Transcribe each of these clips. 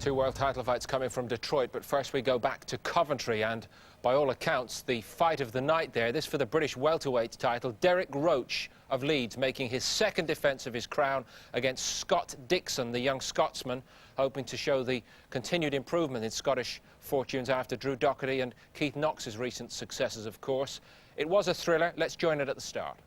Two world title fights coming from Detroit, but first we go back to Coventry, and by all accounts, the fight of the night there. This for the British welterweight title. Derek Roche of Leeds making his second defence of his crown against Scott Dixon, the young Scotsman, hoping to show the continued improvement in Scottish fortunes after Drew Docherty and Keith Knox's recent successes, of course. It was a thriller. Let's join it at the start.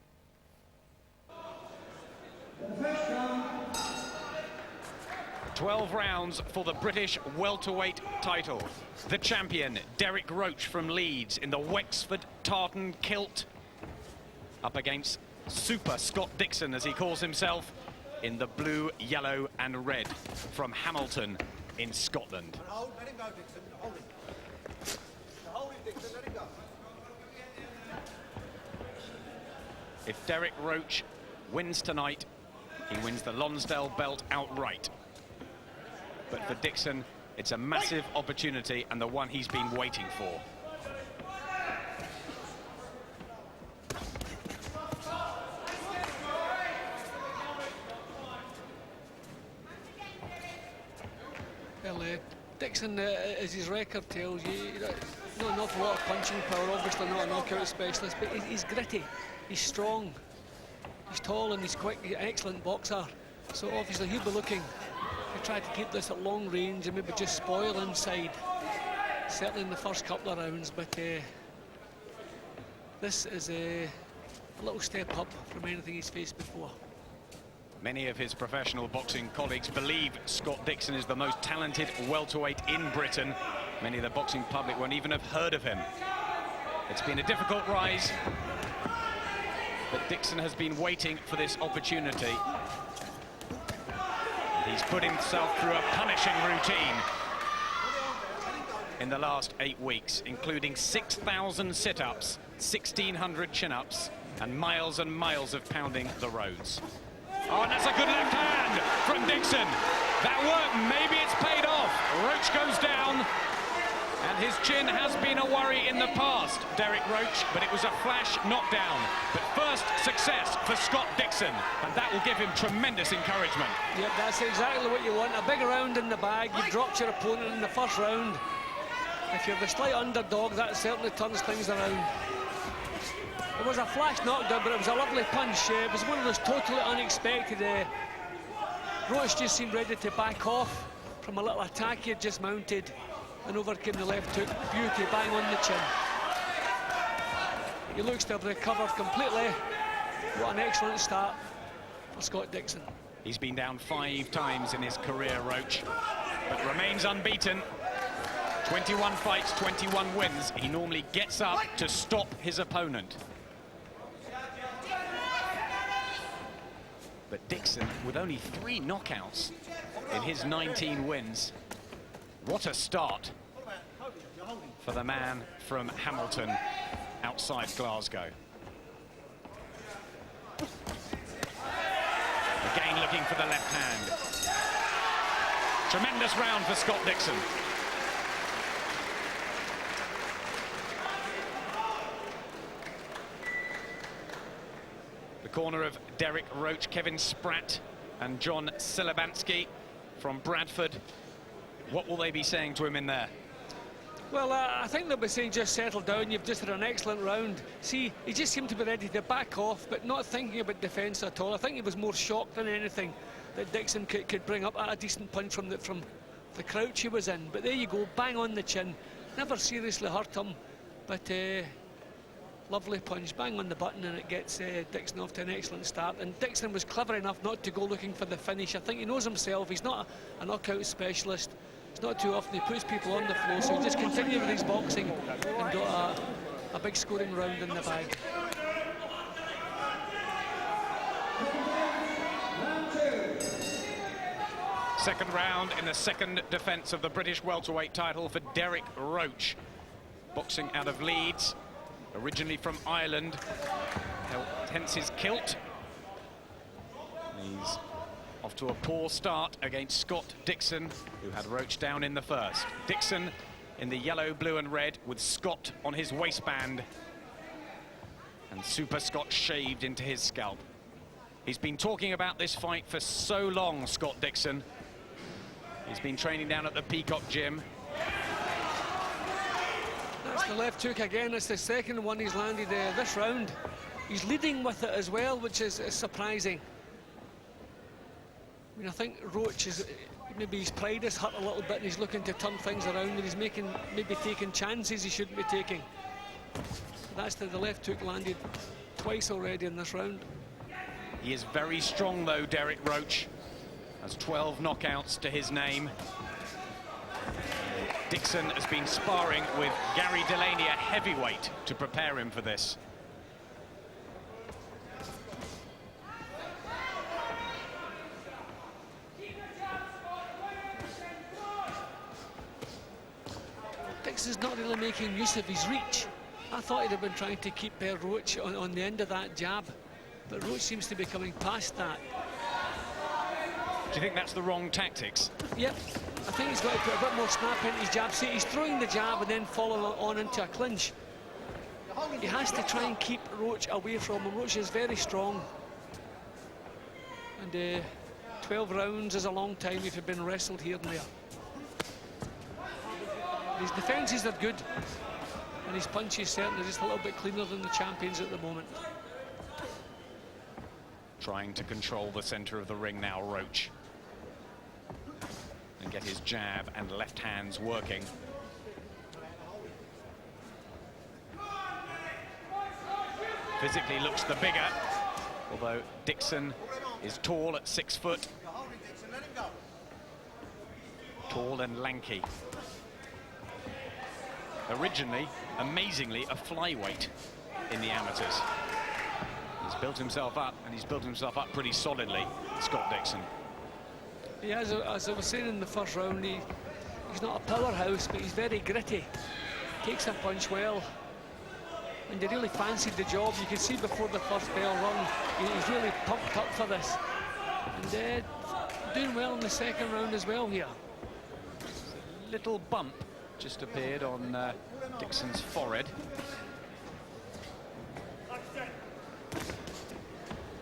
12 rounds for the British welterweight title. The champion, Derek Roche from Leeds, in the Wexford tartan kilt, up against Super Scott Dixon, as he calls himself, in the blue, yellow and red from Hamilton in Scotland. Let him go, Dixon. Hold him. Hold him, Dixon. Let him go. If Derek Roche wins tonight, he wins the Lonsdale belt outright. But for Dixon, it's a massive opportunity and the one he's been waiting for. Well, Dixon, as his record tells you, not an awful lot of punching power, obviously not a knockout specialist, but he's gritty, he's strong, he's tall and he's quick, he's an excellent boxer. So obviously he'll be looking to try to keep this at long range and maybe just spoil inside, certainly in the first couple of rounds, but this is a little step up from anything he's faced before. Many of his professional boxing colleagues believe Scott Dixon is the most talented welterweight in Britain. Many of the boxing public won't even have heard of him. It's been a difficult rise, but Dixon has been waiting for this opportunity. He's put himself through a punishing routine in the last 8 weeks, including 6,000 sit-ups, 1,600 chin-ups, and miles of pounding the roads. Oh, and that's a good left hand from Dixon. That worked, maybe it's paid off. Roche goes down, and his chin has been a worry in the past, Derek Roche, but it was a flash knockdown. But first success for Scott Dixon, and that will give him tremendous encouragement. Yep, that's exactly what you want. A big round in the bag. You've dropped your opponent in the first round. If you're the slight underdog, that certainly turns things around. It was a flash knockdown, but it was a lovely punch. It was one of those totally unexpected. Roche just seemed ready to back off from a little attack he had just mounted, and over came the left hook. Beauty, bang on the chin. He looks to have recovered completely. What an excellent start for Scott Dixon. He's been down 5 times in his career, Roche, but remains unbeaten. 21 fights, 21 wins. He normally gets up to stop his opponent. But Dixon, with only 3 knockouts in his 19 wins, what a start for the man from Hamilton outside Glasgow. Again looking for the left hand. Tremendous round for Scott Dixon. The corner of Derek Roche, Kevin Spratt and John Silabansky from Bradford. What will they be saying to him in there? Well, I think they'll be saying just settle down, you've just had an excellent round. See, he just seemed to be ready to back off, but not thinking about defence at all. I think he was more shocked than anything that Dixon could bring up a decent punch from the crouch he was in. But there you go, bang on the chin. Never seriously hurt him, but lovely punch, bang on the button, and it gets Dixon off to an excellent start. And Dixon was clever enough not to go looking for the finish. I think he knows himself, he's not a knockout specialist. It's not too often he puts people on the floor, so he just continued with his boxing and got a big scoring round in the bag. Second round in the second defence of the British welterweight title for Derek Roche. Boxing out of Leeds, originally from Ireland, hence his kilt. He's off to a poor start against Scott Dixon, who had Roche down in the first. Dixon in the yellow, blue and red, with Scott on his waistband, and Super Scott shaved into his scalp. He's been talking about this fight for so long, Scott Dixon. He's been training down at the Peacock Gym. That's the left hook again. It's the second one he's landed this round. He's leading with it as well, which is surprising. I mean, I think Roche is, maybe his pride is hurt a little bit and he's looking to turn things around, and he's maybe taking chances he shouldn't be taking. That's the left hook landed twice already in this round. He is very strong though, Derek Roche. Has 12 knockouts to his name. Dixon has been sparring with Gary Delaney, a heavyweight, to prepare him for this. Dixon's not really making use of his reach. I thought he'd have been trying to keep Roche on the end of that jab, but Roche seems to be coming past that. Do you think that's the wrong tactics? Yep, I think he's got to put a bit more snap into his jab. See, he's throwing the jab and then following on into a clinch. He has to try and keep Roche away from him. Roche is very strong. And 12 rounds is a long time if you've been wrestled here and there. His defences are good, and his punches certainly just a little bit cleaner than the champions at the moment. Trying to control the centre of the ring now, Roche. And get his jab and left hands working. Physically looks the bigger, although Dixon is tall at 6 foot. Tall and lanky. Originally, amazingly, a flyweight in the amateurs. He's built himself up, and he's built himself up pretty solidly, Scott Dixon. Yeah, as I was saying in the first round, he's not a powerhouse, but he's very gritty. Takes a punch well. And he really fancied the job. You could see before the first bell rung, he's really pumped up for this. And doing well in the second round as well here. Little bump just appeared on Dixon's forehead.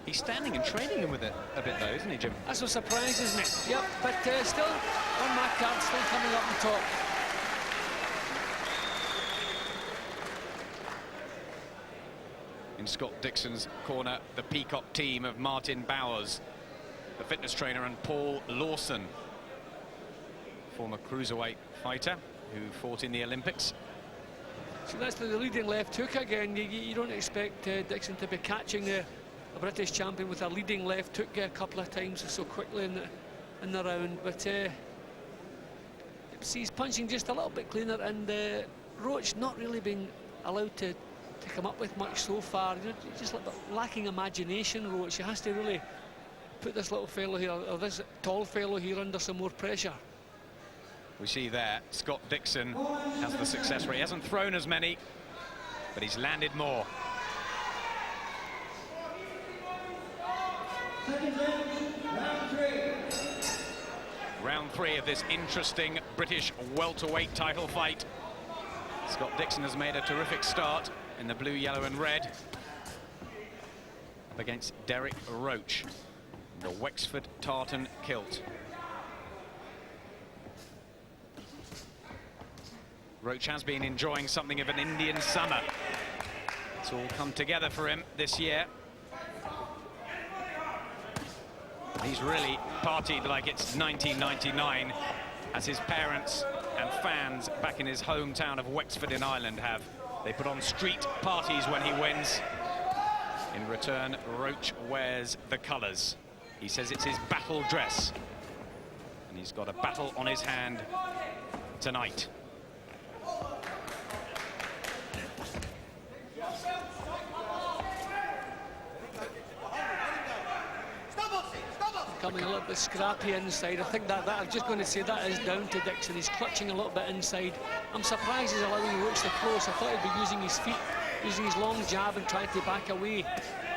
He's standing and training him with it a bit though, isn't he, Jim? That's a surprise, isn't it? Yep, but still on my card, still coming up the top. In Scott Dixon's corner, the Peacock team of Martin Bowers, the fitness trainer, and Paul Lawson, former cruiserweight fighter who fought in the Olympics. So that's the leading left hook again. You don't expect Dixon to be catching a British champion with a leading left hook a couple of times so quickly in the round. But see, he's punching just a little bit cleaner, and Roche not really being allowed to come up with much so far. You know, just a little bit lacking imagination, Roche. He has to really put this little fellow here, or this tall fellow here, under some more pressure. We see there, Scott Dixon has the success rate. He hasn't thrown as many, but he's landed more. Round 3 of this interesting British welterweight title fight. Scott Dixon has made a terrific start in the blue, yellow and red up against Derek Roche, the Wexford tartan kilt. Roche has been enjoying something of an Indian summer. It's all come together for him this year. He's really partied like it's 1999, as his parents and fans back in his hometown of Wexford in Ireland have. They put on street parties when he wins. In return, Roche wears the colours. He says it's his battle dress, and he's got a battle on his hand tonight. Coming a little bit scrappy inside. I think that I'm just going to say that is down to Dixon. He's clutching a little bit inside. I'm surprised he's allowing Roche to close. I thought he'd be using his feet, using his long jab and trying to back away.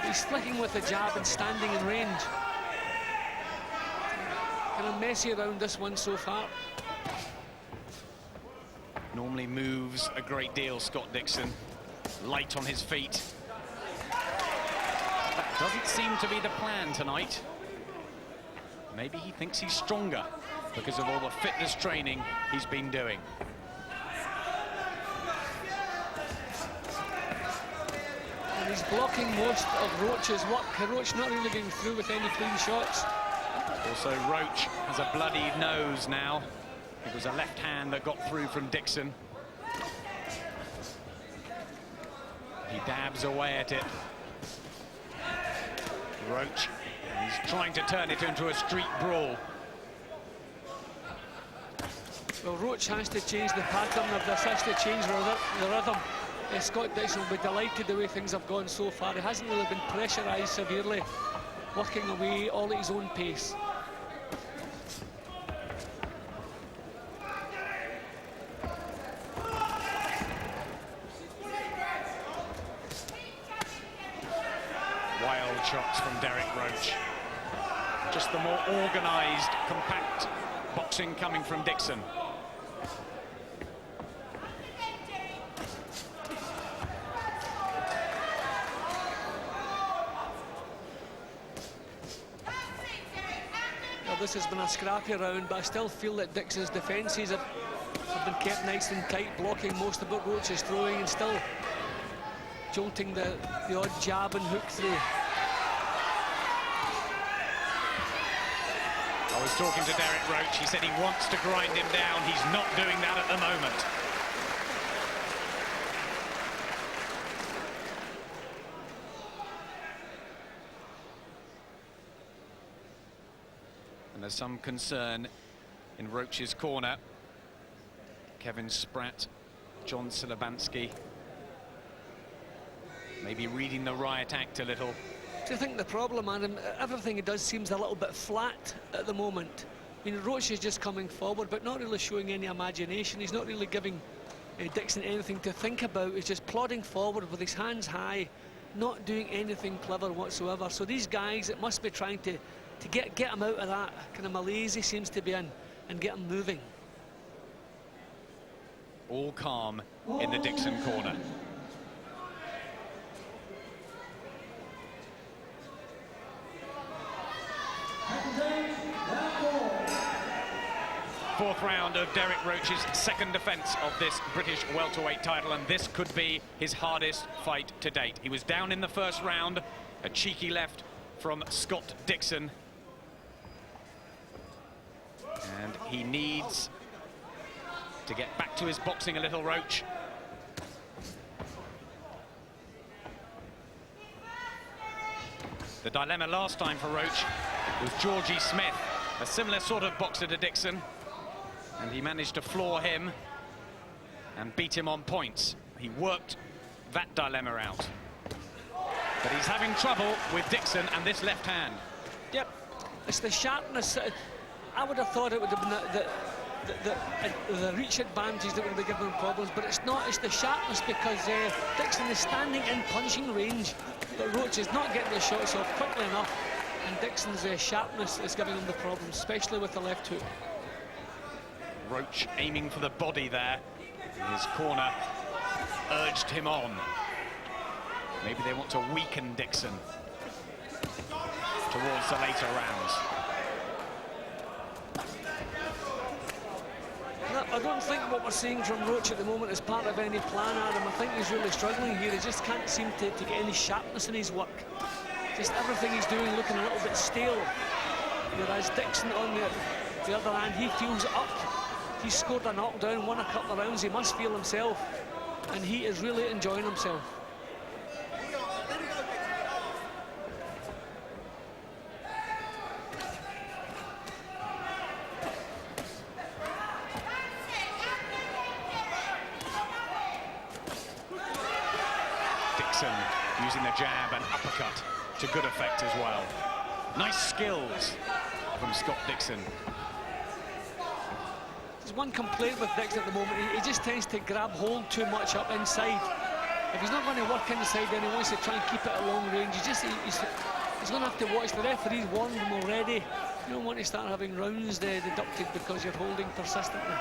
He's flicking with the jab and standing in range. Kind of messy around this one so far. Normally moves a great deal, Scott Dixon. Light on his feet. That doesn't seem to be the plan tonight. Maybe he thinks he's stronger. because of all the fitness training he's been doing. And he's blocking most of Roche's work. Roche not really getting through with any clean shots. Also, Roche has a bloodied nose now. It was a left hand that got through from Dixon. He dabs away at it. Roche, he's trying to turn it into a street brawl. Well, Roche has to change the pattern of this, has to change the rhythm. Scott Dixon will be delighted the way things have gone so far. He hasn't really been pressurised severely, working away all at his own pace. Wild shots from Derek Roche. Just the more organised, compact boxing coming from Dixon. Well, this has been a scrappy round, but I still feel that Dixon's defences have been kept nice and tight, blocking most of what Roche is throwing and still jolting the odd jab and hook through. I was talking to Derek Roche. He said he wants to grind him down. He's not doing that at the moment. And there's some concern in Roche's corner. Kevin Spratt, John Silabansky, maybe reading the riot act a little. I think the problem, Adam, everything he does seems a little bit flat at the moment. I mean, Roche is just coming forward, but not really showing any imagination. He's not really giving Dixon anything to think about. He's just plodding forward with his hands high, not doing anything clever whatsoever. So these guys, it must be trying to get him out of that kind of malaise he seems to be in and get him moving. All calm in the Dixon corner. Fourth round of Derek Roche's second defence of this British welterweight title, and this could be his hardest fight to date. He was down in the first round, a cheeky left from Scott Dixon. And he needs to get back to his boxing a little, Roche. The dilemma last time for Roche was Georgie Smith, a similar sort of boxer to Dixon. And he managed to floor him and beat him on points. He worked that dilemma out. But he's having trouble with Dixon and this left hand. Yep, it's the sharpness. I would have thought it would have been the reach advantage that would be giving him problems, but it's not. It's the sharpness, because Dixon is standing in punching range, but Roche is not getting the shots off quickly enough, and Dixon's sharpness is giving him the problems, especially with the left hook. Roche aiming for the body there. His corner urged him on. Maybe they want to weaken Dixon towards the later rounds. I don't think what we're seeing from Roche at the moment is part of any plan, Adam. I think he's really struggling here. He just can't seem to get any sharpness in his work. Just everything he's doing looking a little bit stale. Whereas Dixon, on the other hand, he feels up. He's scored a knockdown, won a couple of rounds. He must feel himself, and he is really enjoying himself. Dixon using the jab and uppercut to good effect as well. Nice skills from Scott Dixon. There's one complaint with Dixon at the moment. He just tends to grab hold too much up inside. If he's not going to work inside, then he wants to try and keep it at long range. He's going to have to watch. The referee's warned him already. You don't want to start having rounds deducted because you're holding persistently.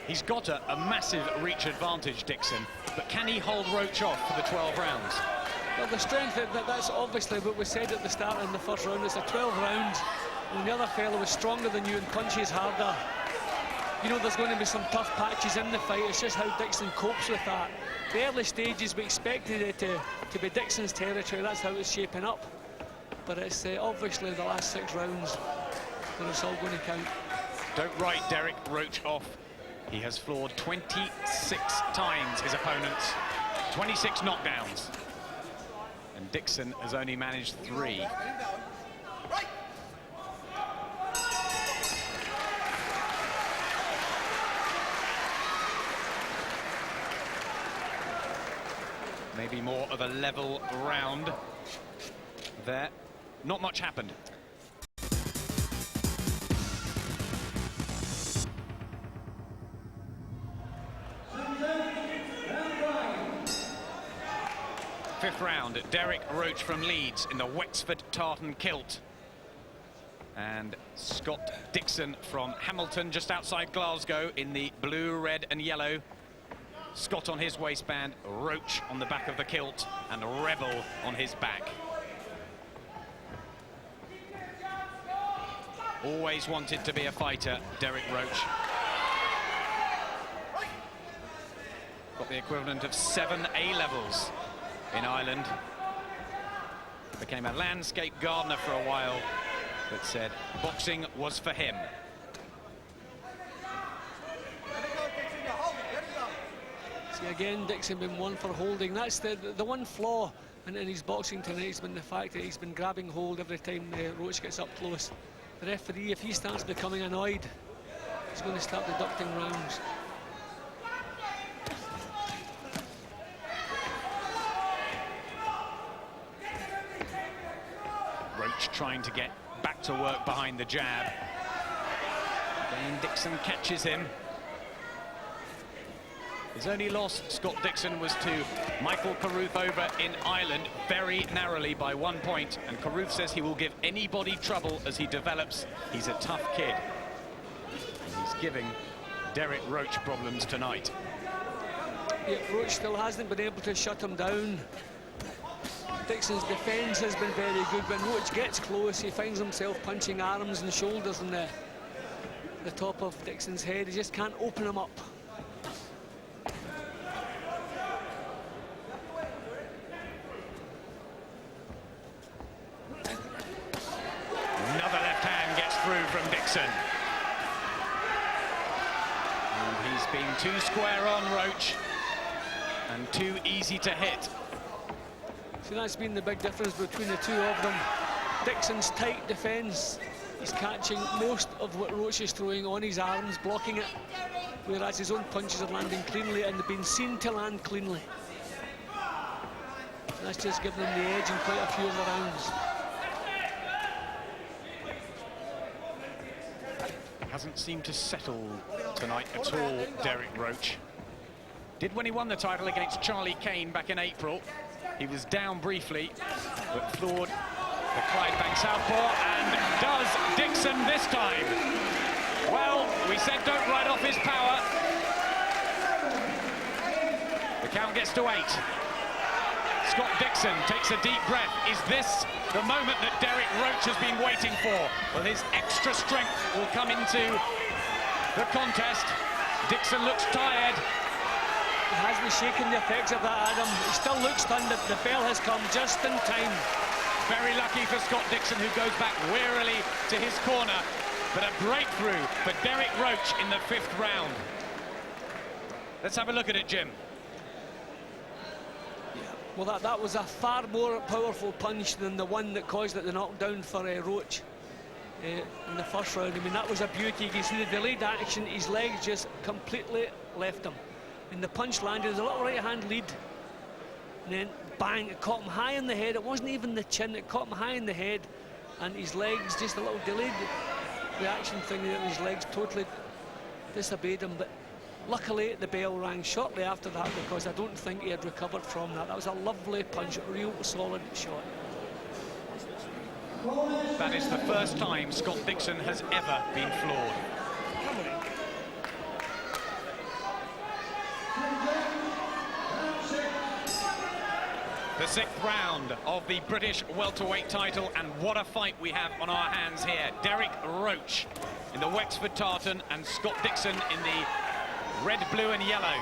He's got a massive reach advantage, Dixon, but can he hold Roche off for the 12 rounds? Well, the strength, that's obviously what we said at the start in the first round. It's a 12 rounds. when the other fellow was stronger than you and punches harder, you know there's going to be some tough patches in the fight. It's just how Dixon copes with that. The early stages, we expected it to be Dixon's territory. That's how it's shaping up. But it's obviously the last 6 rounds where it's all going to count. Don't write Derek Roche off. He has floored 26 times his opponents, 26 knockdowns. And Dixon has only managed 3. Maybe more of a level round there. Not much happened. Fifth round, Derek Roche from Leeds in the Wexford tartan kilt. And Scott Dixon from Hamilton, just outside Glasgow, in the blue, red and yellow. Scott on his waistband, Roche on the back of the kilt, and Rebel on his back. Always wanted to be a fighter, Derek Roche. Got the equivalent of 7 A-levels in Ireland. Became a landscape gardener for a while, but said boxing was for him. See, again, Dixon been one for holding. That's the one flaw in his boxing tonight has been the fact that he's been grabbing hold every time Roche gets up close. The referee, if he starts becoming annoyed, he's going to start deducting rounds. Roche trying to get back to work behind the jab. Again, Dixon catches him. His only loss, Scott Dixon, was to Michael Carruth over in Ireland, very narrowly by 1 point. And Carruth says he will give anybody trouble as he develops. He's a tough kid. And he's giving Derek Roche problems tonight. Yeah, Roche still hasn't been able to shut him down. Dixon's defence has been very good. When Roche gets close, he finds himself punching arms and shoulders in the top of Dixon's head. He just can't open him up. Another left hand gets through from Dixon. And he's been too square on Roche and too easy to hit. So that's been the big difference between the two of them. Dixon's tight defence. He's catching most of what Roche is throwing on his arms, blocking it, whereas his own punches are landing cleanly and they've been seen to land cleanly. That's just given him the edge in quite a few of the rounds. Hasn't seemed to settle tonight at all, Derek Roche. Did when he won the title against Charlie Kane back in April. He was down briefly, but floored the Clydebank southpaw, and does Dixon this time. Well, we said don't write off his power. The count gets to 8. Scott Dixon takes a deep breath. Is this the moment that Derek Roche has been waiting for? Well, his extra strength will come into the contest. Dixon looks tired. He has been shaking the effects of that, Adam. He still looks stunned. The bell has come just in time. Very lucky for Scott Dixon, who goes back wearily to his corner. But a breakthrough for Derek Roche in the 5th round. Let's have a look at it, Jim. Well, that was a far more powerful punch than the one that caused it the knockdown for Roche in the 1st round. I mean, that was a beauty. You can see the delayed action. His legs just completely left him. And the punch landed. There's a little right-hand lead. And then, bang, it caught him high in the head. It wasn't even the chin. It caught him high in the head. And his legs, just a little delayed reaction thing there. His legs totally disobeyed him. But luckily, the bell rang shortly after that because I don't think he had recovered from that. That was a lovely punch, a real solid shot. That is the first time Scott Dixon has ever been floored. The The sixth round of the British welterweight title, and what a fight we have on our hands here. Derek Roche in the Wexford tartan and Scott Dixon in the red, blue and yellow.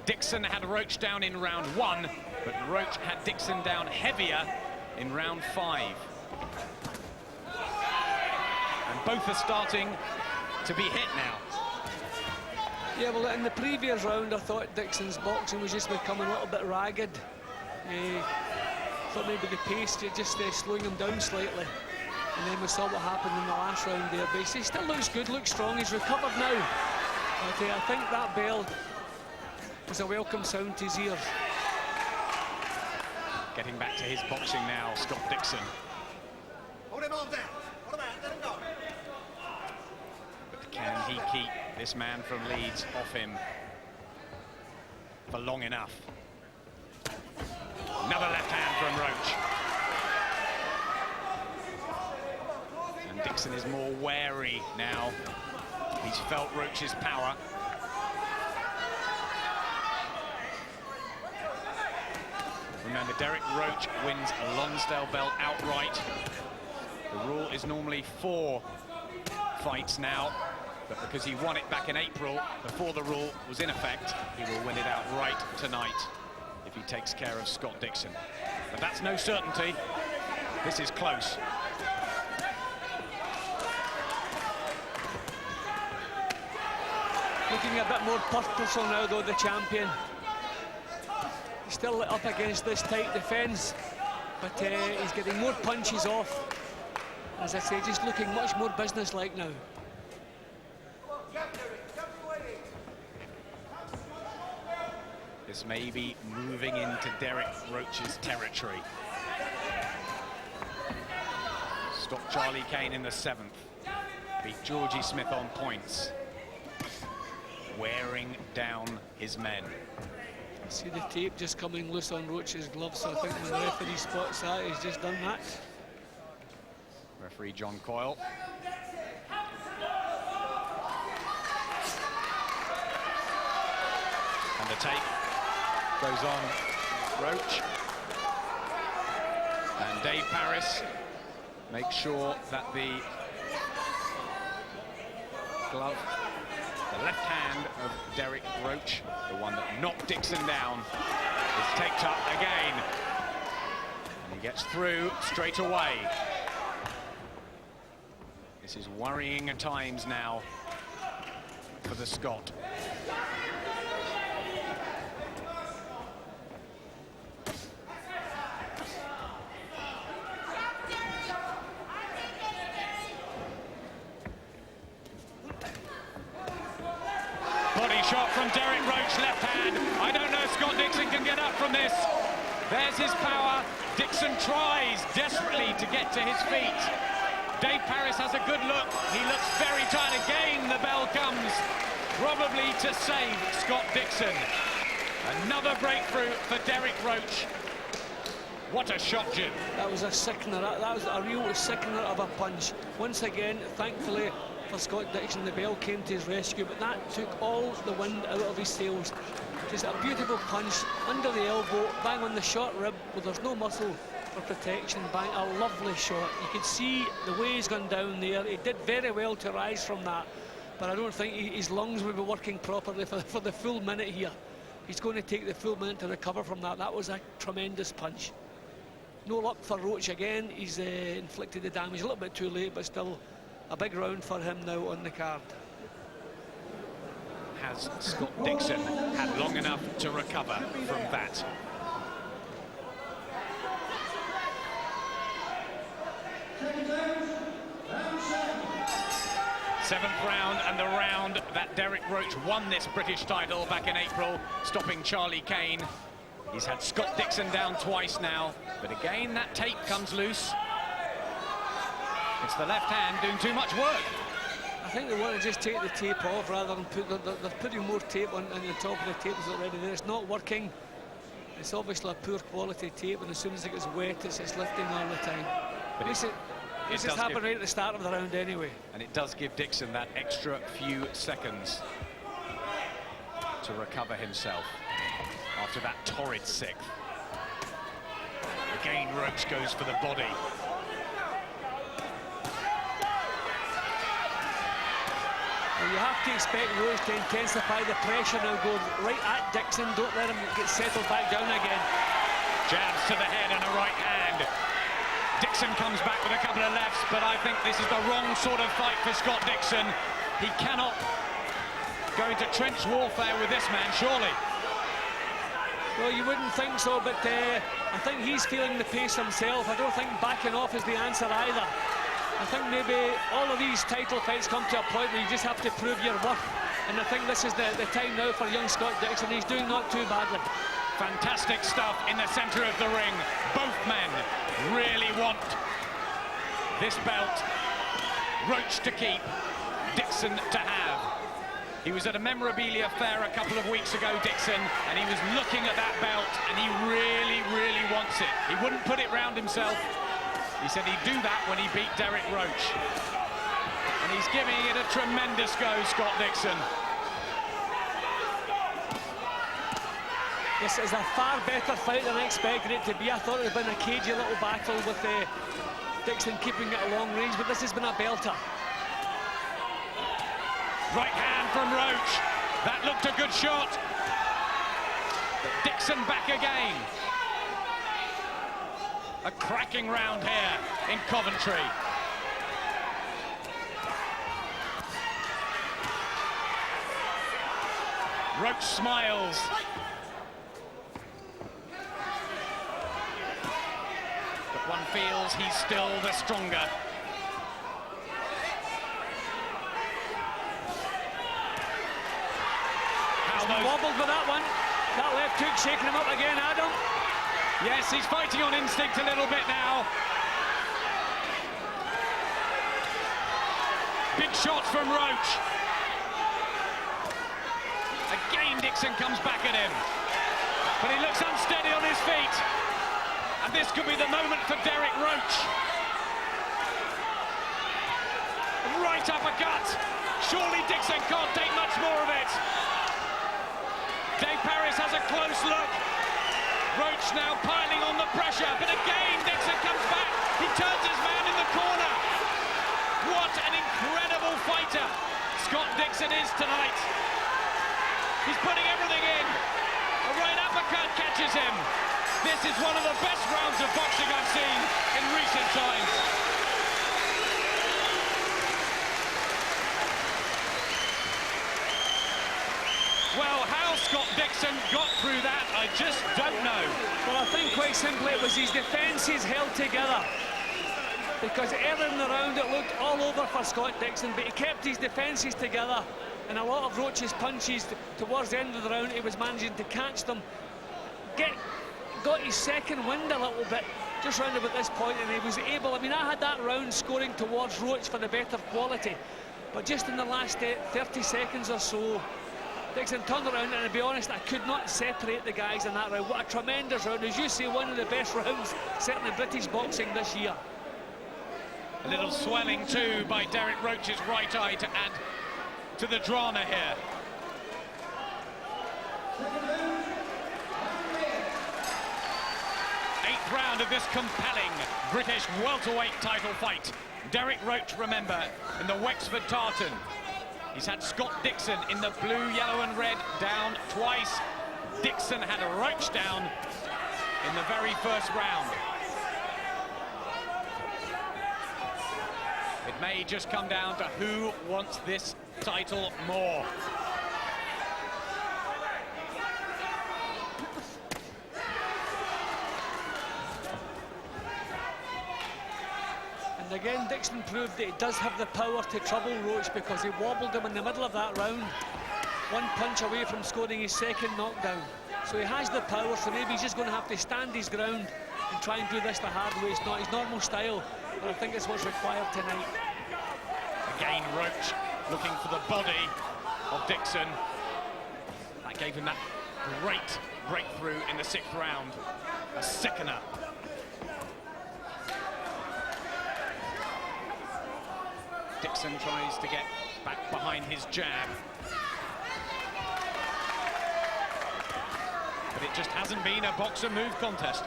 Dixon had Roche down in round 1, but Roche had Dixon down heavier in round 5. And both are starting to be hit now. Yeah, well, in the previous round, I thought Dixon's boxing was just becoming a little bit ragged. Thought maybe the pace just slowing him down slightly. And then we saw what happened in the last round there. But he still looks good, looks strong. He's recovered now. But I think that bell was a welcome sound to his ears. Getting back to his boxing now, Scott Dixon. Hold him on down. Hold him out. Let him go. But can he keep this man from Leeds off him for long enough? Another left hand from Roche. And Dixon is more wary now. He's felt Roche's power. Remember, Derek Roche wins a Lonsdale belt outright. The rule is normally 4 fights now, but because he won it back in April, before the rule was in effect, he will win it outright tonight if he takes care of Scott Dixon. But that's no certainty. This is close. Looking a bit more purposeful now, though, the champion. He's still up against this tight defence, but he's getting more punches off. As I say, just looking much more businesslike now. This may be moving into Derek Roche's territory. Stop Charlie Kane in the 7th. Beat Georgie Smith on points. Wearing down his men. See the tape just coming loose on Roche's gloves, so I think when the referee spots that, he's just done that. Referee John Coyle. And the tape goes on Roche. And Dave Paris makes sure that the glove, the left hand of Derek Roche, the one that knocked Dixon down, is taped up again. And he gets through straight away. This is worrying at times now for the Scot. Body shot from Derek Roche, left hand. I don't know if Scott Dixon can get up from this. There's his power. Dixon tries desperately to get to his feet. Dave Paris has a good look. He looks very tired. Again, the bell comes, probably to save Scott Dixon. Another breakthrough for Derek Roche. What a shot, Jim. That was a sickener. That was a real sickener of a punch. Once again, thankfully for Scott Dixon, the bell came to his rescue, but that took all the wind out of his sails. Just a beautiful punch under the elbow, bang on the short rib, where there's no muscle for protection. Bang, a lovely shot. You could see the way he's gone down there. He did very well to rise from that, but I don't think his lungs will be working properly for the full minute here. He's going to take the full minute to recover from that. That was a tremendous punch. No luck for Roche again. He's inflicted the damage a little bit too late, but still a big round for him now on the card. Has Scott Dixon had long enough to recover from that? Seventh round, and the round that Derek Roche won this British title back in April, stopping Charlie Kane. He's had Scott Dixon down twice now, but again that tape comes loose. It's the left hand doing too much work. I think they want to just take the tape off rather than they're putting more tape on the top of the tape that's already there. It's not working. It's obviously a poor quality tape, and as soon as it gets wet, it's lifting all the time. But this has happened right at the start of the round anyway. And it does give Dixon that extra few seconds to recover himself after that torrid sixth. Again, Roche goes for the body. Well, you have to expect Roche to intensify the pressure now, go right at Dixon, don't let him get settled back down again. Jabs to the head and a right hand. Dixon comes back with a couple of lefts, but I think this is the wrong sort of fight for Scott Dixon. He cannot go into trench warfare with this man, surely. Well, you wouldn't think so, but I think he's feeling the pace himself. I don't think backing off is the answer either. I think maybe all of these title fights come to a point where you just have to prove your worth. And I think this is the time now for young Scott Dixon. He's doing not too badly. Fantastic stuff in the centre of the ring. Both men really want this belt. Roche to keep, Dixon to have. He was at a memorabilia fair a couple of weeks ago, Dixon, and he was looking at that belt, and he really, really wants it. He wouldn't put it round himself. He said he'd do that when he beat Derek Roche. And he's giving it a tremendous go, Scott Dixon. This is a far better fight than I expected it to be. I thought it would have been a cagey little battle with Dixon keeping it a long range, but this has been a belter. Right hand from Roche. That looked a good shot. But Dixon back again. A cracking round here in Coventry. Roche smiles. But one feels he's still the stronger. Wobbled with that one. That left hook shaking him up again, Adam. Yes, he's fighting on instinct a little bit now. Big shots from Roche. Again, Dixon comes back at him. But he looks unsteady on his feet. And this could be the moment for Derek Roche. Right uppercut. Surely Dixon can't take much more of it. Dave Paris has a close look. Roche now piling on the pressure, but again Dixon comes back. He turns his man in the corner. What an incredible fighter Scott Dixon is tonight. He's putting everything in. A right uppercut catches him. This is one of the best rounds of boxing I've seen in recent times. Well, how Scott Dixon got through that, I just don't know. Well, I think quite simply it was his defences held together. Because earlier in the round it looked all over for Scott Dixon, but he kept his defences together. And a lot of Roche's punches towards the end of the round, he was managing to catch them. Got his second wind a little bit, just round about this point, and he was able, I mean, I had that round scoring towards Roche for the better quality. But just in the last 30 seconds or so, Dixon turned around, and to be honest, I could not separate the guys in that round. What a tremendous round. As you say, one of the best rounds, certainly in British boxing this year. A little swelling too by Derek Roche's right eye to add to the drama here. Eighth round of this compelling British welterweight title fight. Derek Roche, remember, in the Wexford tartan. He's had Scott Dixon in the blue, yellow and red down twice. Dixon had a Roche down in the very first round. It may just come down to who wants this title more. And again, Dixon proved that he does have the power to trouble Roche, because he wobbled him in the middle of that round. One punch away from scoring his second knockdown. So he has the power, so maybe he's just going to have to stand his ground and try and do this the hard way. It's not his normal style, but I think it's what's required tonight. Again, Roche looking for the body of Dixon. That gave him that great breakthrough in the sixth round. A sickener. Dixon tries to get back behind his jab. But it just hasn't been a boxer move contest.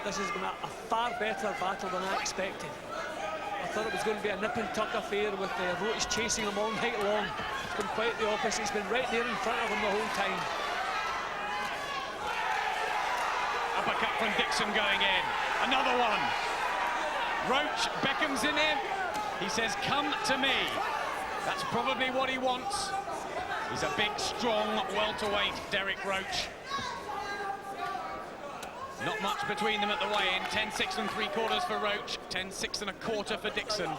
this has been a far better battle than I expected. I thought it was going to be a nip and tuck affair with Roche chasing him all night long. It's been quite the opposite. He's been right there in front of him the whole time. Uppercut from Dixon going in. Another one. Roche beckons him in. He says, come to me. That's probably what he wants. He's a big, strong welterweight, Derek Roche. Not much between them at the weigh-in. 10-6 3/4 for Roche, 10-6 1/4 for Dixon.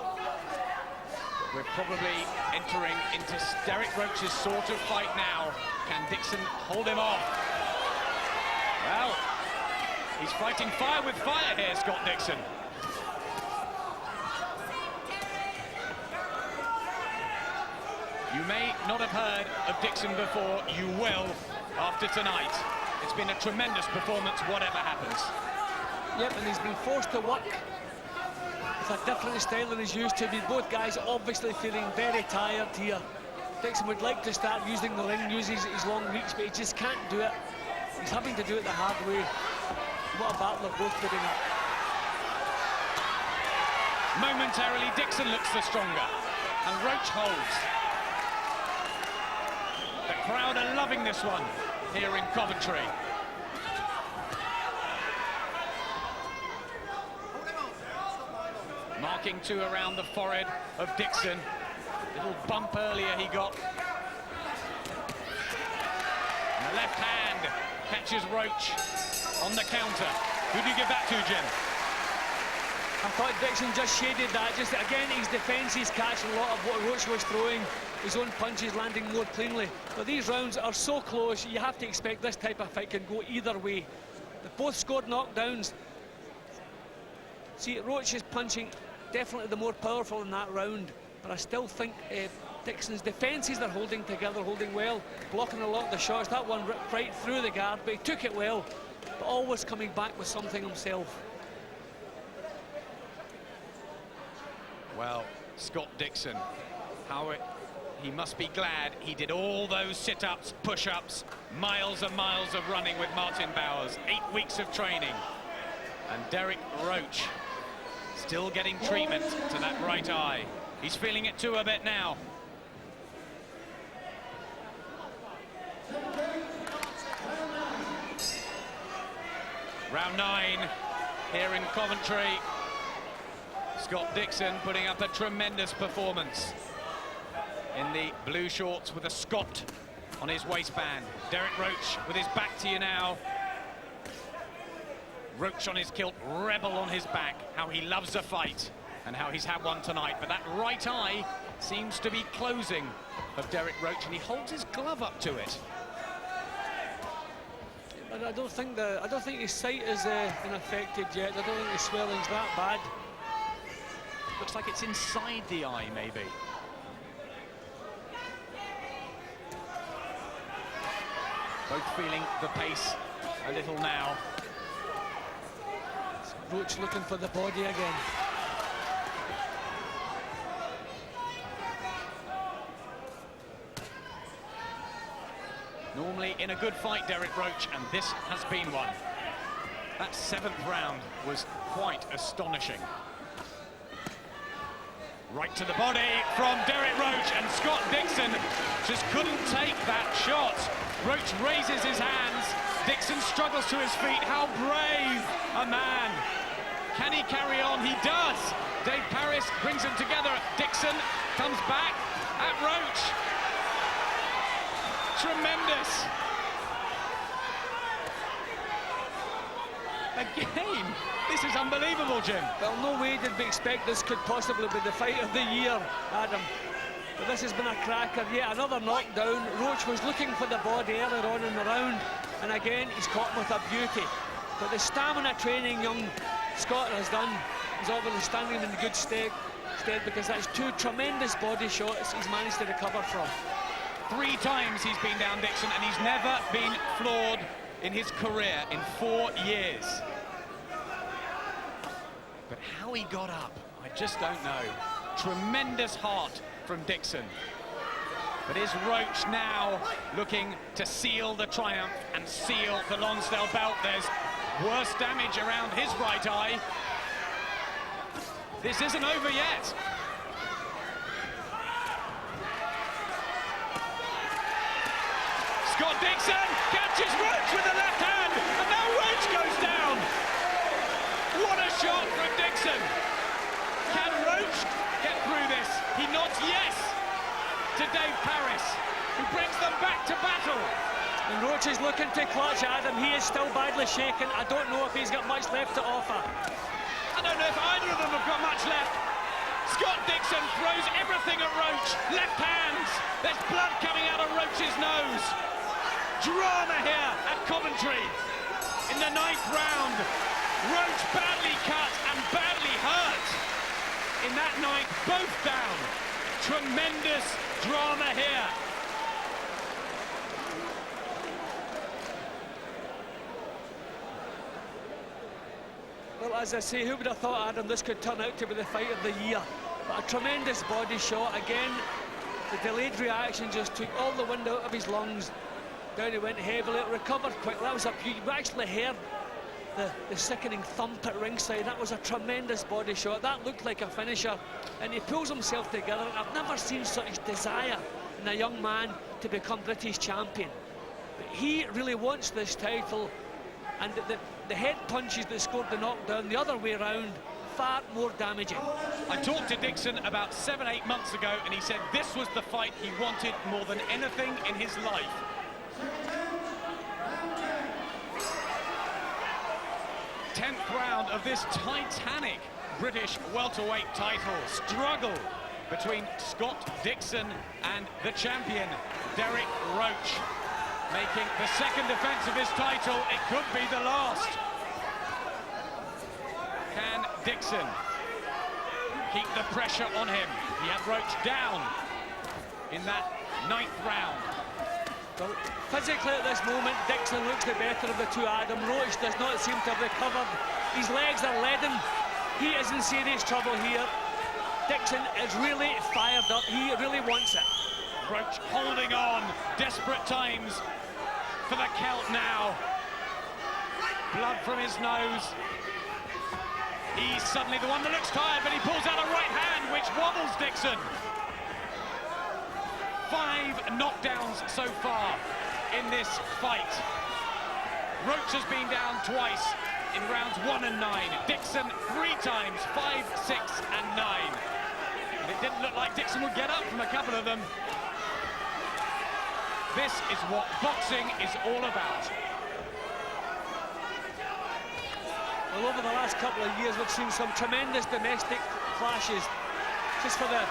We're probably entering into Derek Roche's sort of fight now. Can Dixon hold him off? Well, he's fighting fire with fire here, Scott Dixon. You may not have heard of Dixon before. You will after tonight. It's been a tremendous performance, whatever happens. Yep, and he's been forced to work with a different style than he's used to. Both guys obviously feeling very tired here. Dixon would like to start using the ring, use his long reach, but he just can't do it. He's having to do it the hard way. What a battle they're both putting up. Momentarily, Dixon looks the stronger, and Roche holds. The crowd are loving this one here in Coventry. Marking 2 around the forehead of Dixon. Little bump earlier he got. And the left hand catches Roche on the counter. Who do you give that to, Jim? I thought Dixon just shaded that. Just again, his defence, he's catching a lot of what Roche was throwing. His own punches landing more cleanly. But these rounds are so close, you have to expect this type of fight can go either way. They both scored knockdowns. See, Roche is punching definitely the more powerful in that round, but I still think Dixon's defences are holding together, holding well, blocking a lot of the shots. That one ripped right through the guard, but he took it well, but always coming back with something himself. Well, Scott Dixon, he must be glad he did all those sit-ups, push-ups, miles and miles of running with Martin Bowers, 8 weeks of training. And Derek Roche still getting treatment to that right eye. He's feeling it too a bit now. Round 9 here in Coventry. Scott Dixon putting up a tremendous performance in the blue shorts with a Scott on his waistband. Derek Roche with his back to you now. Roche on his kilt, rebel on his back. How he loves a fight and how he's had one tonight. But that right eye seems to be closing of Derek Roche, and he holds his glove up to it. But I don't think his sight has been affected yet. I don't think the swelling's that bad. Looks like it's inside the eye, maybe. Both feeling the pace a little now. Roche looking for the body again. Normally in a good fight, Derek Roche, and this has been one. That 7th round was quite astonishing. Right to the body from Derek Roche, and Scott Dixon just couldn't take that shot. Roche raises his hands. Dixon struggles to his feet. How brave a man. Can he carry on? He does. Dave Paris brings them together. Dixon comes back at Roche. Tremendous. Again, this is unbelievable, Jim. Well, no way did we expect this could possibly be the fight of the year, Adam. But this has been a cracker. Yet another knockdown. Roche was looking for the body earlier on in the round, and again he's caught him with a beauty. But the stamina training young Scott has done is obviously standing him in good stead because that's 2 tremendous body shots he's managed to recover from. 3 times he's been down, Dixon, and he's never been floored in his career in 4 years. But how he got up, I just don't know. Tremendous heart from Dixon. But is Roche now looking to seal the triumph and seal the Lonsdale belt? There's Worse damage around his right eye. This isn't over yet. Scott Dixon catches Roche with the left hand, and now Roche goes down. What a shot from Dixon. Can Roche get through this? He nods yes to Dave Paris, who brings them back to battle. And Roche is looking to clutch Adam. He is still badly shaken. I don't know if he's got much left to offer. I don't know if either of them have got much left. Scott Dixon throws everything at Roche. Left hands. There's blood coming out of Roche's nose. Drama here at Coventry in the 9th round. Roche badly cut and badly hurt in that 9th, both down. Tremendous drama here. Well, as I say, who would have thought, Adam, this could turn out to be the fight of the year? But a tremendous body shot. Again, the delayed reaction just took all the wind out of his lungs. Down he went heavily, it recovered quickly. That was you actually heard the sickening thump at ringside. That was a tremendous body shot. That looked like a finisher. And he pulls himself together. I've never seen such desire in a young man to become British champion. But he really wants this title. And the head punches that scored the knockdown the other way around, far more damaging. I talked to Dixon about 7-8 months ago, and he said this was the fight he wanted more than anything in his life. Tenth round of this titanic British welterweight title struggle between Scott Dixon and the champion, Derek Roche. Making the second defense of his title, it could be the last. Can Dixon keep the pressure on him? He had Roche down in that 9th round. Well, physically at this moment, Dixon looks the better of the two. Adam Roche does not seem to have recovered. His legs are leaden. He is in serious trouble here. Dixon is really fired up. He really wants it. Roche holding on, desperate times for the Celt now. Blood from his nose. He's suddenly the one that looks tired, but he pulls out a right hand, which wobbles Dixon. 5 knockdowns so far in this fight. Roche has been down twice in rounds 1 and 9. Dixon 3 times, 5, 6 and 9. And it didn't look like Dixon would get up from a couple of them. This is what boxing is all about. Well, over the last couple of years, we've seen some tremendous domestic clashes. Just for the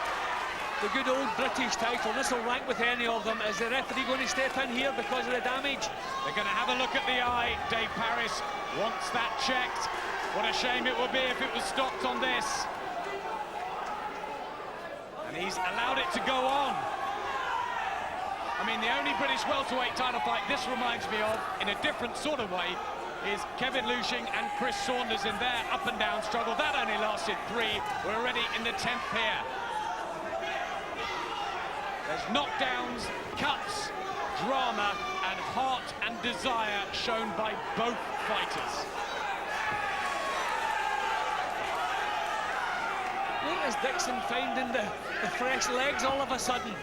good old British title. This will rank with any of them. Is the referee going to step in here because of the damage? They're going to have a look at the eye. Dave Paris wants that checked. What a shame it would be if it was stopped on this. And he's allowed it to go on. I mean, the only British welterweight title fight this reminds me of, in a different sort of way, is Kevin Lushing and Chris Saunders in their up and down struggle. That only lasted 3. We're already in the 10th here. There's knockdowns, cuts, drama, and heart and desire shown by both fighters. Where is Dixon finding the fresh legs all of a sudden?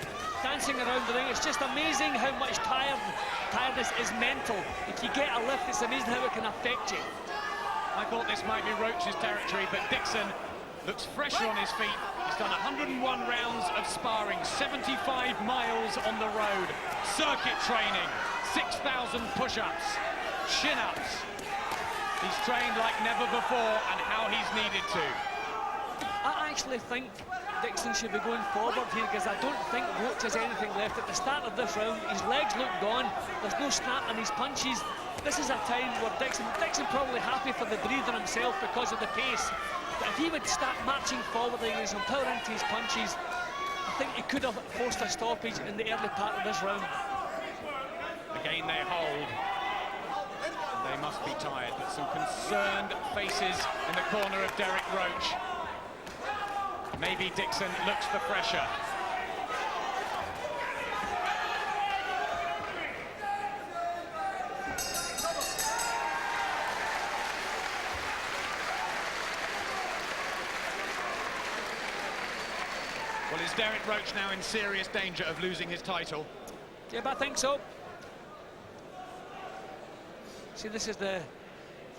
Dancing around the ring, it's just amazing how much tiredness is mental. If you get a lift, it's amazing how it can affect you. I thought this might be Roche's territory, but Dixon looks fresher on his feet. He's done 101 rounds of sparring, 75 miles on the road, circuit training, 6,000 push-ups, chin-ups. He's trained like never before, and how he's needed to. I actually think Dixon should be going forward here because I don't think Roche has anything left. At the start of this round, his legs look gone. There's no snap in his punches. This is a time where Dixon probably happy for the breather himself because of the pace. But if he would start marching forward and getting some power into his punches, I think he could have forced a stoppage in the early part of this round. Again they hold. They must be tired, but some concerned faces in the corner of Derek Roche. Maybe Dixon looks the fresher. Derek Roche now in serious danger of losing his title? Yeah, but I think so. See, this is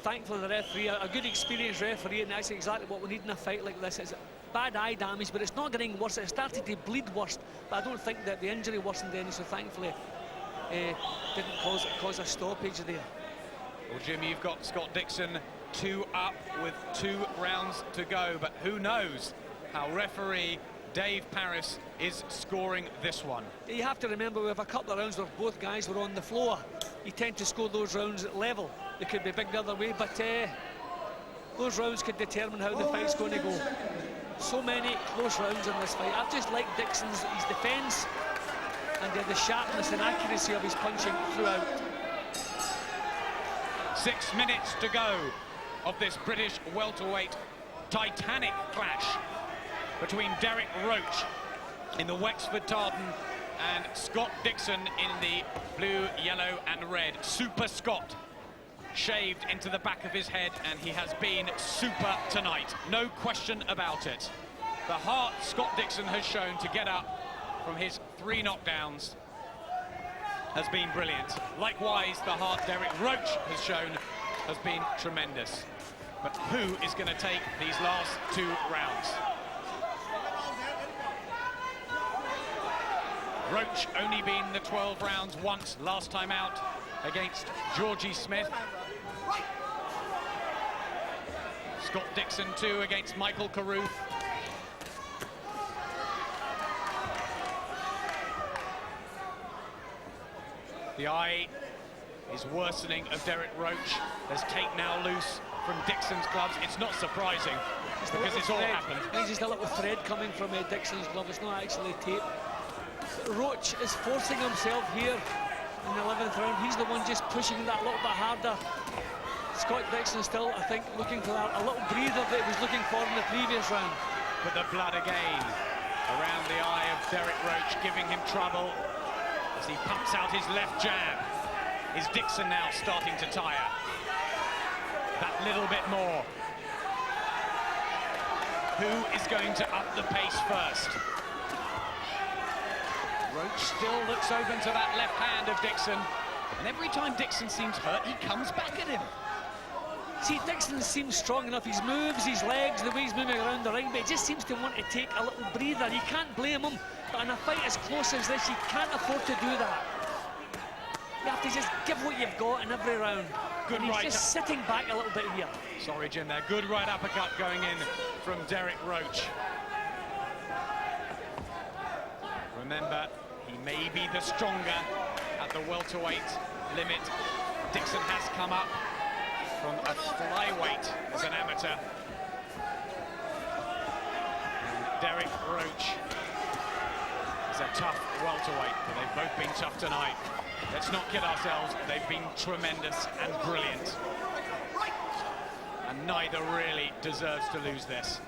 thankfully the referee, a good experienced referee, and that's exactly what we need in a fight like this. It's bad eye damage, but it's not getting worse. It started to bleed worse, but I don't think that the injury worsened any, so thankfully didn't cause a stoppage there. Well, Jim, you've got Scott Dixon 2 up with 2 rounds to go, but who knows how referee Dave Paris is scoring this one. You have to remember we have a couple of rounds where both guys were on the floor. You tend to score those rounds at level. They could be big the other way, but those rounds could determine how the fight's going to go. So many close rounds in this fight. I've just liked Dixon's defence and the sharpness and accuracy of his punching throughout. 6 minutes to go of this British welterweight titanic clash between Derek Roche in the Wexford tartan and Scott Dixon in the blue, yellow and red. Super Scott shaved into the back of his head, and he has been super tonight. No question about it. The heart Scott Dixon has shown to get up from his 3 knockdowns has been brilliant. Likewise, the heart Derek Roche has shown has been tremendous. But who is going to take these last 2 rounds? Roche only been the 12 rounds once, last time out against Georgie Smith. Scott Dixon 2 against Michael Carruth. The eye is worsening of Derek Roche. There's tape now loose from Dixon's gloves. It's not surprising because it's all happened. There's just a little thread coming from Dixon's glove. It's not actually tape. Roche is forcing himself here in the 11th round. He's the one just pushing that a little bit harder. Scott Dixon still, I think, looking for that a little breather that he was looking for in the previous round. But the blood again around the eye of Derek Roche, giving him trouble as he pumps out his left jab. Is Dixon now starting to tire? That little bit more. Who is going to up the pace first? Roche still looks open to that left hand of Dixon, and every time Dixon seems hurt, he comes back at him. See, Dixon seems strong enough. His moves, his legs, the way he's moving around the ring, but he just seems to want to take a little breather. You can't blame him, but in a fight as close as this, you can't afford to do that. You have to just give what you've got in every round. Good and he's right just sitting back a little bit here. Sorry, Jim, there. Good right uppercut going in from Derek Roche. Remember, he may be the stronger at the welterweight limit. Dixon has come up from a flyweight as an amateur. And Derek Roche is a tough welterweight, but they've both been tough tonight. Let's not kid ourselves, they've been tremendous and brilliant. And neither really deserves to lose this.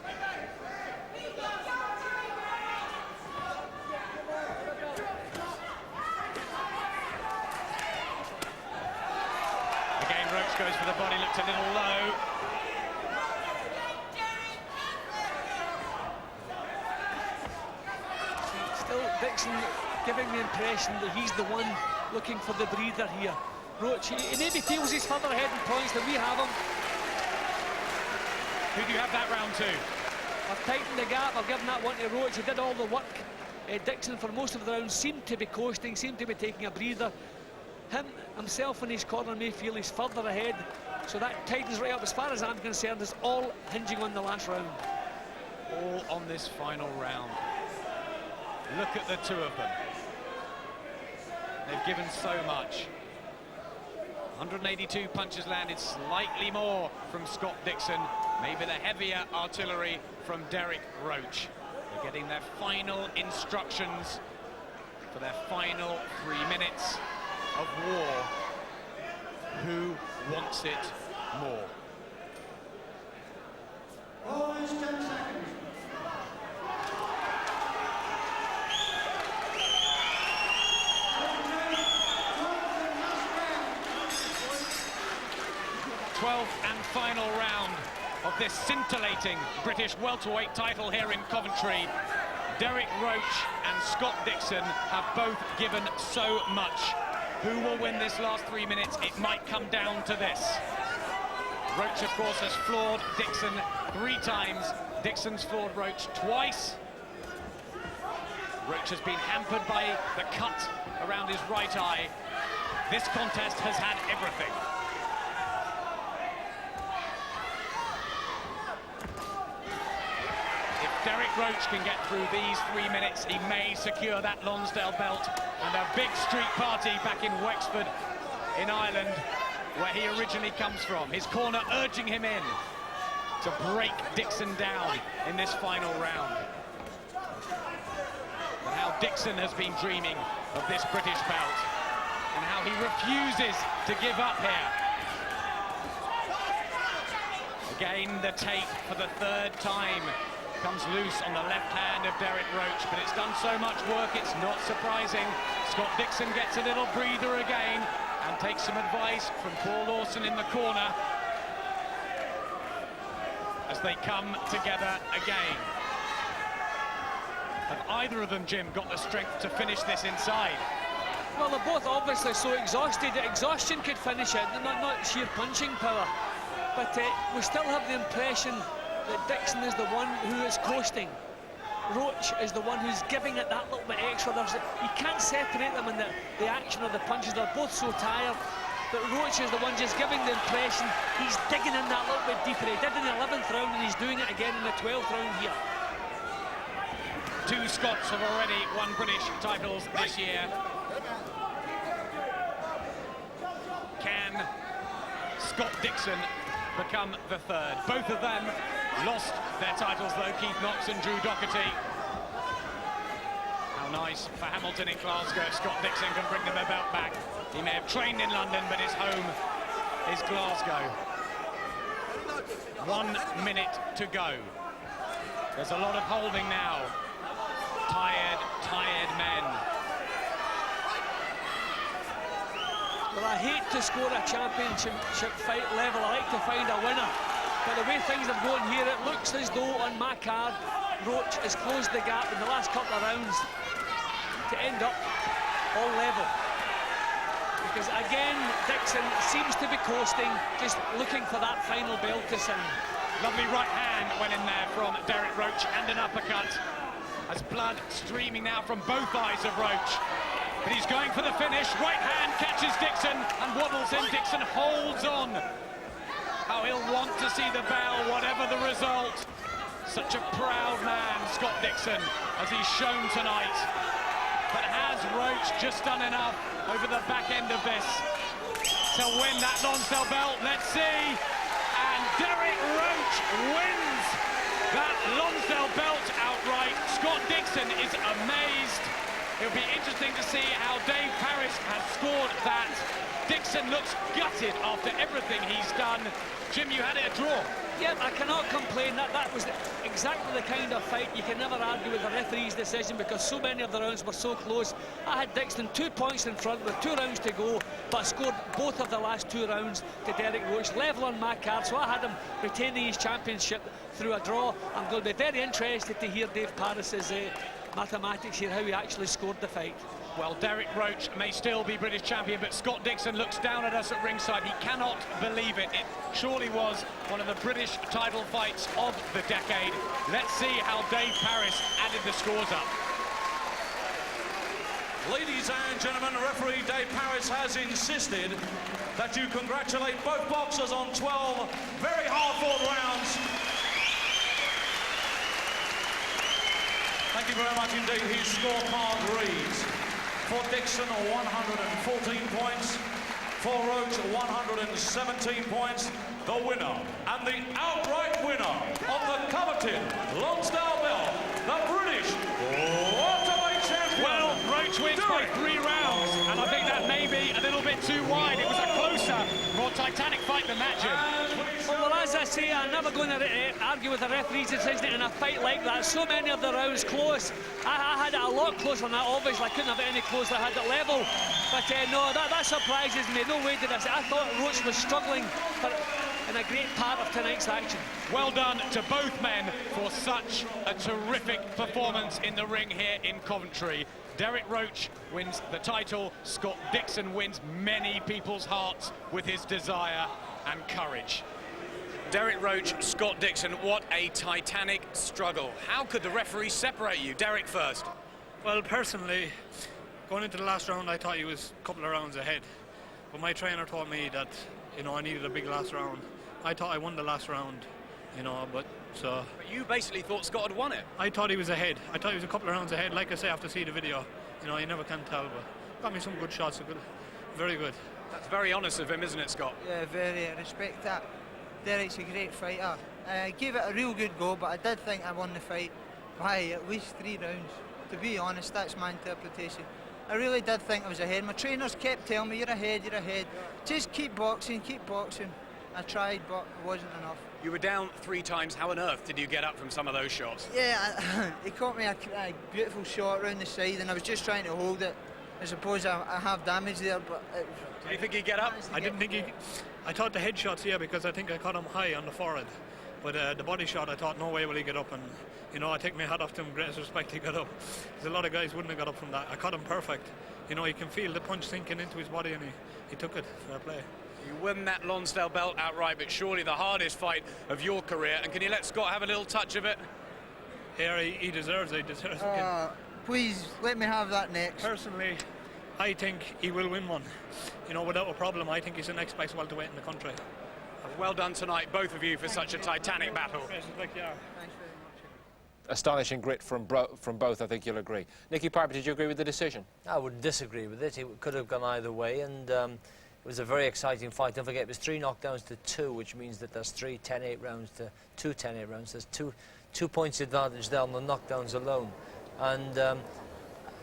Again, Roche goes for the body, looked a little low. Still, Dixon giving the impression that he's the one looking for the breather here. Roche, he maybe feels he's further ahead in points than we have him. Who do you have that round to? I've tightened the gap, I've given that one to Roche. He did all the work. Dixon, for most of the round, seemed to be coasting, seemed to be taking a breather. Himself in his corner may feel he's further ahead, so that tightens right up. As far as I'm concerned, it's all hinging on the last round. All on this final round. Look at the two of them. They've given so much. 182 punches landed, slightly more from Scott Dixon. Maybe the heavier artillery from Derek Roche. They're getting their final instructions for their final 3 minutes of war. Who wants it more? Always 10 seconds. And final round of this scintillating British welterweight title here in Coventry. Derek Roche and Scott Dixon have both given so much. Who will win this last 3 minutes? It might come down to this. Roche, of course, has floored Dixon 3 times. Dixon's floored Roche twice. Roche has been hampered by the cut around his right eye. This contest has had everything. If Derek Roche can get through these 3 minutes, he may secure that Lonsdale belt and a big street party back in Wexford in Ireland, where he originally comes from. His corner urging him in to break Dixon down in this final round. But how Dixon has been dreaming of this British belt and how he refuses to give up here. Again, the tape for the 3rd time comes loose on the left hand of Derek Roche, but it's done so much work, it's not surprising. Scott Dixon gets a little breather again and takes some advice from Paul Lawson in the corner as they come together again. Have either of them, Jim, got the strength to finish this inside? Well, they're both obviously so exhausted that exhaustion could finish it, not sheer punching power. But we still have the impression that Dixon is the one who is coasting. Roche is the one who's giving it that little bit extra. You can't separate them in the action of the punches. They're both so tired. But Roche is the one just giving the impression he's digging in that little bit deeper. He did in the 11th round and he's doing it again in the 12th round here. 2 Scots have already won British titles this year. Can Scott Dixon become the 3rd? Both of them lost their titles though, Keith Knox and Drew Docherty. How nice for Hamilton in Glasgow if Scott Dixon can bring them a belt back. He may have trained in London, but his home is Glasgow. 1 minute to go. There's a lot of holding now. Tired men. Well, I hate to score a championship fight level. I like to find a winner. But the way things are going here, it looks as though on my card, Roche has closed the gap in the last couple of rounds to end up all level. Because again, Dixon seems to be coasting, just looking for that final bell to sound. Lovely right hand went in there from Derek Roche and an uppercut. As blood streaming now from both eyes of Roche. But he's going for the finish. Right hand catches Dixon and waddles in. Dixon holds on. How he'll want to see the bell, whatever the result. Such a proud man, Scott Dixon, as he's shown tonight. But has Roche just done enough over the back end of this to win that Lonsdale belt? Let's see. And Derek Roche wins that Lonsdale belt outright. Scott Dixon is amazed. It'll be interesting to see how Dave Parris has scored that. Dixon looks gutted after everything he's done. Jim, you had it a draw. Yeah, I cannot complain. That was exactly the kind of fight you can never argue with the referee's decision, because so many of the rounds were so close. I had Dixon 2 points in front with 2 rounds to go, but scored both of the last 2 rounds to Derek Roche, level on my card, so I had him retaining his championship through a draw. I'm going to be very interested to hear Dave Parris's mathematics here, how he actually scored the fight. Well, Derek Roche may still be British champion, but Scott Dixon looks down at us at ringside. He cannot believe it. It surely was one of the British title fights of the decade. Let's see how Dave Parris added the scores up. Ladies and gentlemen, referee Dave Parris has insisted that you congratulate both boxers on 12 very hard-fought rounds. Thank you very much indeed. His scorecard reads: for Dixon, 114 points. For Roche, 117 points. The winner and the outright winner of the coveted Lonsdale belt, the British Welterweight champion. Well, Roche wins by 3 rounds, and I think that may be a little bit too wide. It was a closer, more titanic fight than that, Jim. Well, as I say, I'm never going to argue with the referee's decision in a fight like that. So many of the rounds close. I had it a lot closer than that. Obviously, I couldn't have it any closer. I had it level. But no, that surprises me. No way did I say. I thought Roche was struggling. But and a great part of tonight's action. Well done to both men for such a terrific performance in the ring here in Coventry. Derek Roche wins the title. Scott Dixon wins many people's hearts with his desire and courage. Derek Roche, Scott Dixon, what a titanic struggle. How could the referee separate you? Derek first. Well, personally, going into the last round, I thought he was a couple of rounds ahead. But my trainer told me that, you know, I needed a big last round. I thought I won the last round, you know, but so... But you basically thought Scott had won it. I thought he was ahead. I thought he was a couple of rounds ahead. Like I say, I have to see the video. You know, you never can tell, but got me some good shots. Very good. That's very honest of him, isn't it, Scott? Yeah, very. I respect that. Derek's a great fighter. I gave it a real good go, but I did think I won the fight by at least 3 rounds. To be honest, that's my interpretation. I really did think I was ahead. My trainers kept telling me, you're ahead, you're ahead. Just keep boxing, keep boxing. I tried, but it wasn't enough. You were down 3 times. How on earth did you get up from some of those shots? Yeah, he caught me a beautiful shot round the side, and I was just trying to hold it. I suppose I have damage there, but... Do you think he'd get up? I didn't think he... I thought the headshots, yeah, because I think I caught him high on the forehead. But the body shot, I thought, no way will he get up. And, you know, I take my hat off to him, greatest respect, he got up. There's a lot of guys wouldn't have got up from that. I caught him perfect. You know, you can feel the punch sinking into his body, and he took it. Fair play. You won that Lonsdale belt outright, but surely the hardest fight of your career. And can you let Scott have a little touch of it? Here, he deserves it. He deserves it. Please, let me have that next. Personally, I think he will win one. You know, without a problem, I think he's the next best welterweight in the country. Well done tonight, both of you, for such a titanic battle. Thanks very much. Astonishing grit from both, I think you'll agree. Nicky Piper, did you agree with the decision? I wouldn't disagree with it. It could have gone either way, and it was a very exciting fight. Don't forget, it was 3 knockdowns to 2, which means that there's 3 10-8 rounds to 2 10-8 rounds. There's two points advantage there on the knockdowns alone. And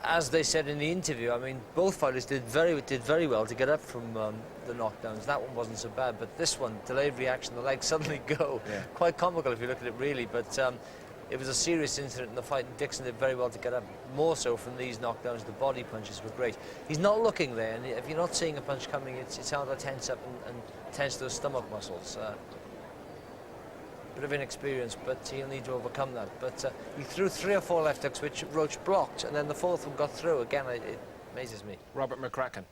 as they said in the interview, I mean, both fighters did very well to get up from the knockdowns. That one wasn't so bad, but this one, delayed reaction, the legs suddenly go. Yeah. Quite comical if you look at it, really, but it was a serious incident in the fight, and Dixon did very well to get up, more so from these knockdowns. The body punches were great. He's not looking there, and if you're not seeing a punch coming, it's hard to tense up and tense those stomach muscles. Bit of inexperience, but he'll need to overcome that. But he threw 3 or 4 left hooks, which Roche blocked, and then the 4th one got through. Again, it amazes me. Robert McCracken.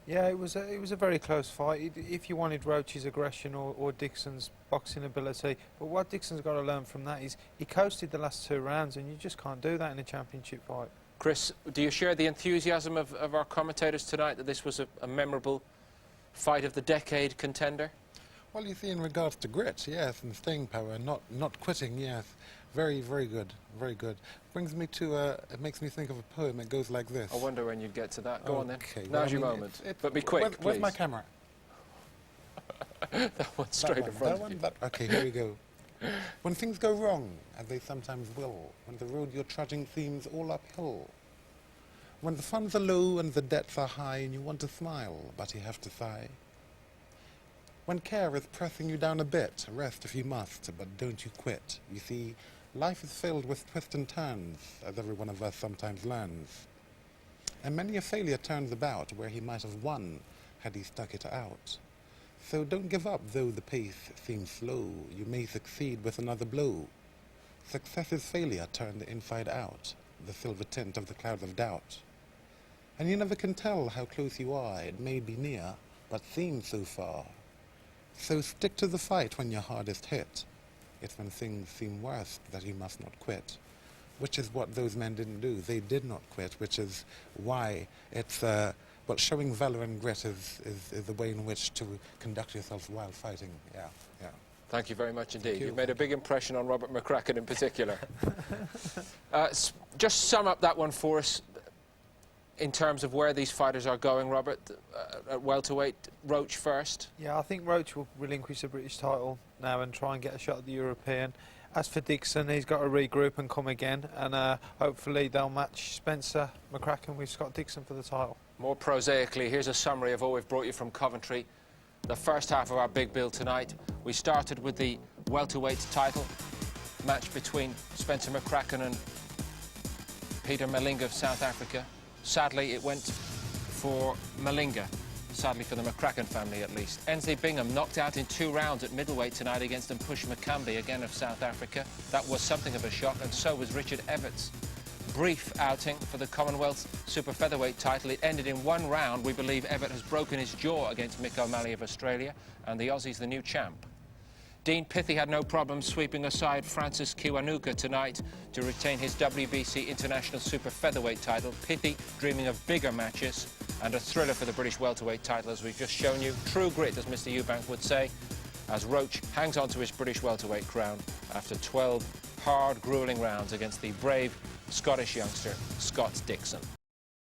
Yeah, it was a very close fight. If you wanted Roche's aggression or Dixon's boxing ability, but what Dixon's got to learn from that is he coasted the last 2 rounds, and you just can't do that in a championship fight. Chris, do you share the enthusiasm of our commentators tonight that this was a memorable fight of the decade contender? Well, you see, in regards to grit, yes, and staying power, not quitting, yes, very, very good, very good. Brings me to it makes me think of a poem. It goes like this. I wonder when you'd get to that. Go on then. Well, Now's your moment. But be quick, please. Where's my camera? That one straight in front of you. Okay, here we go. When things go wrong, as they sometimes will, when the road you're trudging seems all uphill, when the funds are low and the debts are high and you want to smile, but you have to sigh, when care is pressing you down a bit, rest if you must, but don't you quit. You see, life is filled with twists and turns, as every one of us sometimes learns. And many a failure turns about where he might have won had he stuck it out. So don't give up, though the pace seems slow. You may succeed with another blow. Success is failure turned inside out, the silver tint of the clouds of doubt. And you never can tell how close you are. It may be near, but seems so far. So stick to the fight when you're hardest hit. It's when things seem worst that you must not quit. Which is what those men didn't do. They did not quit, which is why it's, well, showing valor and grit is the way in which to conduct yourself while fighting. Yeah, yeah. Thank you very much indeed. You've made a big impression on Robert McCracken in particular. Just sum up that one for us in terms of where these fighters are going, Robert. At welterweight, Roche first. Yeah, I think Roche will relinquish the British title now and try and get a shot at the European. As for Dixon, he's got to regroup and come again, and hopefully they'll match Spencer McCracken with Scott Dixon for the title. More prosaically, here's a summary of all we've brought you from Coventry. The first half of our big bill tonight. We started with the welterweight title match between Spencer McCracken and Peter Malinga of South Africa. Sadly, it went for Malinga. sadly for the McCracken family at least. Ensley Bingham knocked out in 2 rounds at middleweight tonight against Mpush Makambi, again of South Africa. That was something of a shock, and so was Richard Everts. Brief outing for the Commonwealth super featherweight title. It ended in 1 round. We believe Everett has broken his jaw against Mick O'Malley of Australia, and the Aussie's the new champ. Dean Pithie had no problem sweeping aside Francis Kiwanuka tonight to retain his WBC International Super Featherweight title. Pithie dreaming of bigger matches, and a thriller for the British welterweight title, as we've just shown you. True grit, as Mr. Eubank would say, as Roche hangs on to his British welterweight crown after 12 hard, gruelling rounds against the brave Scottish youngster, Scott Dixon.